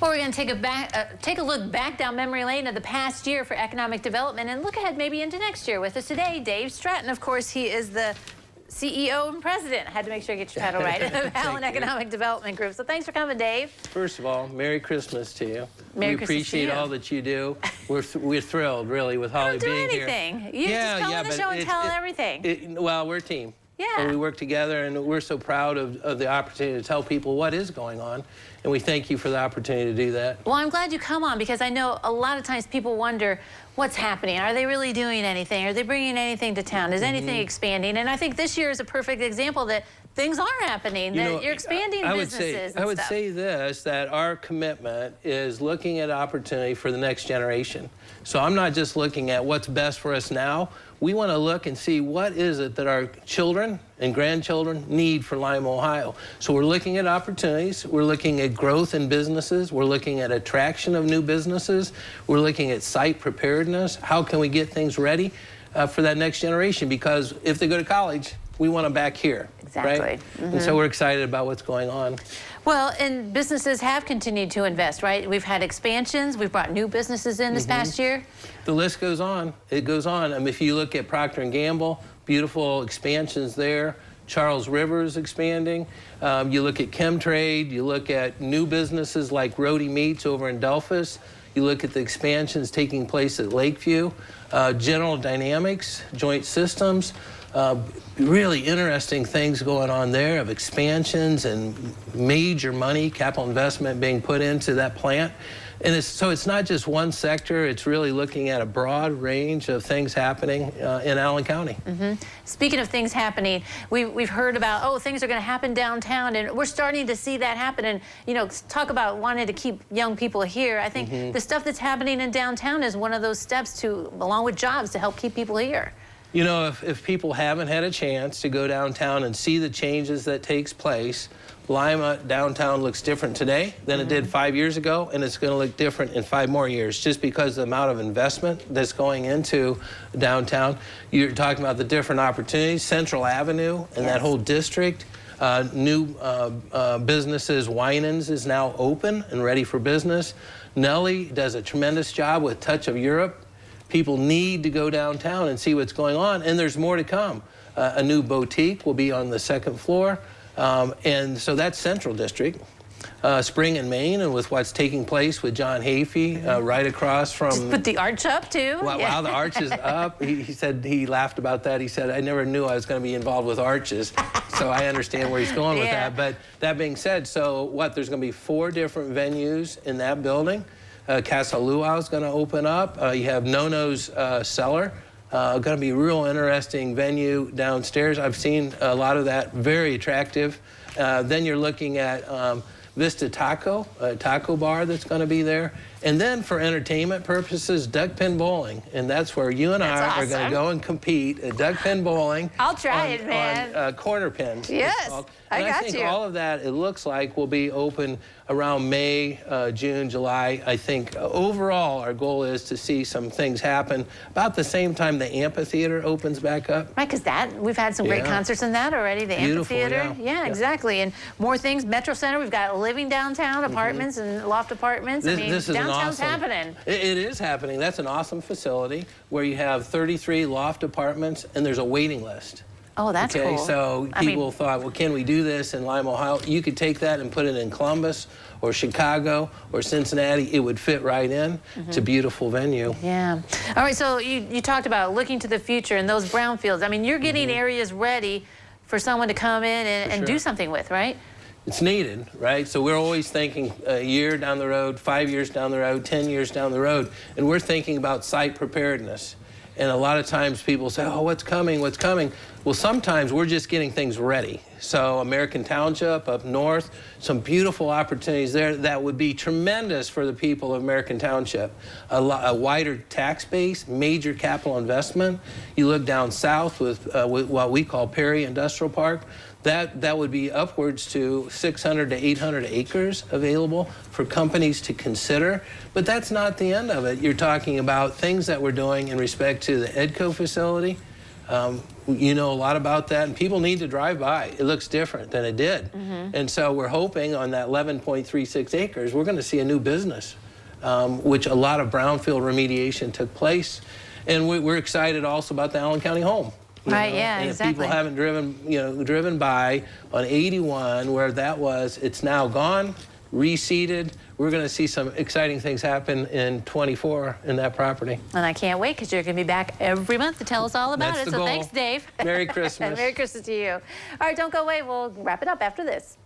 Well, we're going to take a look back down memory lane of the past year for economic development and look ahead maybe into next year. With us today, Dave Stratton. Of course, he is the CEO and president. I had to make sure I get your title right. Of Allen Economic Development Group. So thanks for coming, Dave. First of all, Merry Christmas to you. Merry we Christmas appreciate to you. all that you do. We're thrilled, really, with Holly being here. You don't do anything. You just come on the show and tell everything. Well, we're a team. Yeah. And we work together, and we're so proud of the opportunity to tell people what is going on, and we thank you for the opportunity to do that. Well, I'm glad you come on because I know a lot of times people wonder what's happening. Are they really doing anything? Are they bringing anything to town? Is anything expanding? And I think this year is a perfect example that things are happening, that you're expanding businesses I would say this, that our commitment is looking at opportunity for the next generation. So I'm not just looking at what's best for us now. We want to look and see what is it that our children and grandchildren need for Lima, Ohio. So we're looking at opportunities. We're looking at growth in businesses. We're looking at attraction of new businesses. We're looking at site preparedness. How can we get things ready for that next generation? Because if they go to college, we want them back here. Exactly. Right? And so we're excited about what's going on. Well, and businesses have continued to invest, right? We've had expansions. We've brought new businesses in this past year. The list goes on. It goes on. I mean, if you look at Procter & Gamble, beautiful expansions there. Charles River is expanding. You look at Chemtrade. You look at new businesses like Rhodey Meats over in Delphus. You look at the expansions taking place at Lakeview. General Dynamics, Joint Systems. Really interesting things going on there of expansions and major money, capital investment being put into that plant. And so it's not just one sector, it's really looking at a broad range of things happening in Allen County. Speaking of things happening, we've heard about, oh, things are going to happen downtown, and we're starting to see that happen. And, you know, talk about wanting to keep young people here. I think the stuff that's happening in downtown is one of those steps to, along with jobs, to help keep people here. You know, if people haven't had a chance to go downtown and see the changes that takes place, Lima downtown looks different today than it did 5 years ago, and it's going to look different in 5 more years just because of the amount of investment that's going into downtown. You're talking about the different opportunities, Central Avenue and that whole district. New businesses, Winans is now open and ready for business. Nellie does a tremendous job with Touch of Europe. People need to go downtown and see what's going on, and there's more to come. A new boutique will be on the 2nd floor, and so that's Central District. Spring and Main, and with what's taking place with John Hafey right across from... Just put the arch up, too. Wow, wow, the arch is up. He said he laughed about that. He said, I never knew I was going to be involved with arches, so I understand where he's going with that. But that being said, so what, there's going to be 4 different venues in that building. Casa Luau is going to open up. You have Nono's Cellar. Going to be a real interesting venue downstairs. I've seen a lot of that, very attractive. Then you're looking at Vista Taco, a taco bar that's going to be there. And then for entertainment purposes, duck pin bowling. And that's where you and I are going to go and compete at duck pin bowling. I'll try it, man. On corner pins. Yes, I think all of that, it looks like, will be open around May, June, July. I think overall our goal is to see some things happen about the same time the amphitheater opens back up. Right, because we've had some great concerts in that already, the amphitheater. Yeah, exactly. And more things, Metro Center, we've got living downtown, apartments and loft apartments. This is downtown's happening. It is happening. That's an awesome facility where you have 33 loft apartments and there's a waiting list. Oh, that's cool. So people thought, well, can we do this in Lima, Ohio? You could take that and put it in Columbus or Chicago or Cincinnati. It would fit right in. It's a beautiful venue. Yeah. All right, so you talked about looking to the future and those brownfields. I mean, you're getting areas ready for someone to come in and do something with, right? It's needed, right? So we're always thinking a year down the road, 5 years down the road, 10 years down the road, and we're thinking about site preparedness. And a lot of times people say, oh, what's coming, what's coming? Well, sometimes we're just getting things ready. So American Township up north, some beautiful opportunities there that would be tremendous for the people of American Township. A wider tax base, major capital investment. You look down south with what we call Perry Industrial Park. That would be upwards to 600 to 800 acres available for companies to consider. But that's not the end of it. You're talking about things that we're doing in respect to the EDCO facility, You know a lot about that, and people need to drive by. It looks different than it did. And so we're hoping on that 11.36 acres, we're going to see a new business, which a lot of brownfield remediation took place. And we're excited also about the Allen County Home. Right, yeah, and exactly. If people haven't driven by on 81 where that was, it's now gone, reseeded. We're going to see some exciting things happen in 24 in that property. And I can't wait because you're going to be back every month to tell us all about That's it. the So goal. thanks, Dave. Merry Christmas. And Merry Christmas to you. All right, don't go away. We'll wrap it up after this.